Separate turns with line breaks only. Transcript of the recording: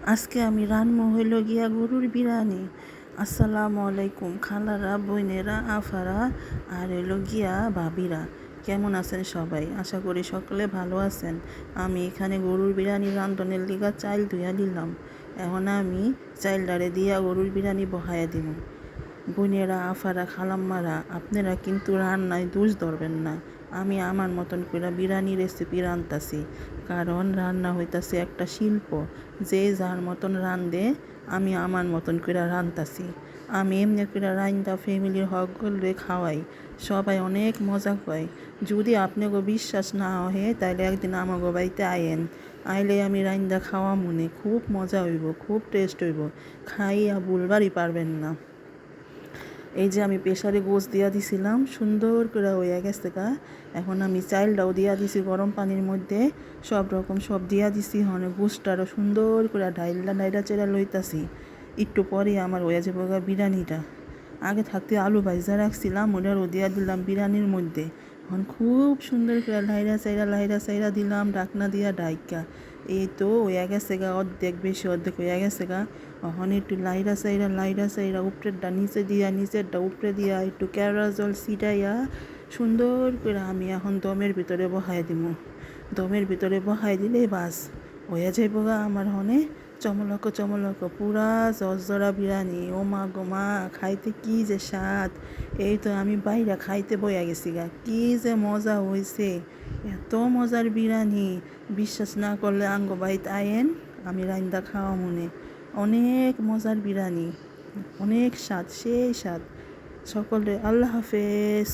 আজকে আমি রান্না হইল গিয়া গরুর বিরিয়ানি। আসসালামু আলাইকুম খালারা, বোনেরা, আফারা আর হইল গিয়া ভাবিরা। কেমন আছেন সবাই? আশা করি সকলে ভালো আছেন। আমি এখানে গরুর বিরিয়ানি রান্ধনের লিগা চাইল ধুইয়া দিলাম। এখন আমি চাইলডারে দিয়া গরুর বিরিয়ানি বহাইয়া দিব। বোনেরা, আফারা, খালাম্মারা, আপনারা কিন্তু রান্নায় দোষ ধরবেন না। আমি আমার মতন করে বিরিয়ানি রেসিপি রাঁধতাছি, কারণ রান্না হইতাছে একটা শিল্প। যে যার মতন রাঁধে, আমি আমার মতন করে রাঁধতাছি। আমি এমনি করে রাঁধা ফ্যামিলির সকলরে খাওয়াই, সবাই অনেক মজা পায়। যদি আপনাকে বিশ্বাস না হয় তাহলে একদিন আমাকে বাড়িতে আইয়েন। আইলে আমি রাঁধা খাওয়া মনে খুব মজা হইব, খুব টেস্ট হইব, খাইয়া ভুলবারই পারবেন না। এই যে আমি প্রেসারে গোশ দিয়া দিছিলাম, সুন্দর করে হইয়া গেছে গা। এখন আমি চাইলটাও দিয়া দিছি গরম পানির মধ্যে, সব রকম সব দিয়া দিছি। গোশটারও সুন্দর করে ডাইলা চেরা লইতাছি। একটু পরে আমার হয়ে যাবো গা বিরিয়ানিটা। আগে থাকতে আলু ভাজা রাখছিলাম, ওটারও দিয়া দিলাম বিরিয়ানির মধ্যে। এখন খুব সুন্দর করে লাইরা চাইরা দিলাম ঢাকনা দিয়া ডাইকা। এই তো হইয়া গেছে গা, অর্ধেক বেশি অর্ধেক হইয়া গেছে গা। এখন একটু লাইরা চাইরা উপরেরটা নিচে দিয়া, নিচেরটা উপরে দিয়া, একটু কেওড়া জল ছিটাইয়া সুন্দর করে আমি এখন দমের ভিতরে বহাই দিব। দমের ভিতরে বহাই দিলেই বাস হয়ে যাইব গা আমার চমলক পুরা জর্জরা বিরিয়ানি। ও মা গো মা, খাইতে কি যে স্বাদ! এই তো আমি বাইরে খাইতে বইয়া গেছি গা, কি যে মজা হয়েছে! এত মজার বিরিয়ানি, বিশ্বাস না করলে আঙ্গ বাইত আয়েন, আমি রাইন্দা খাওয়া মনে। অনেক মজার বিরিয়ানি, অনেক স্বাদ, সেই স্বাদ। সকলে আল্লাহ হাফেজ।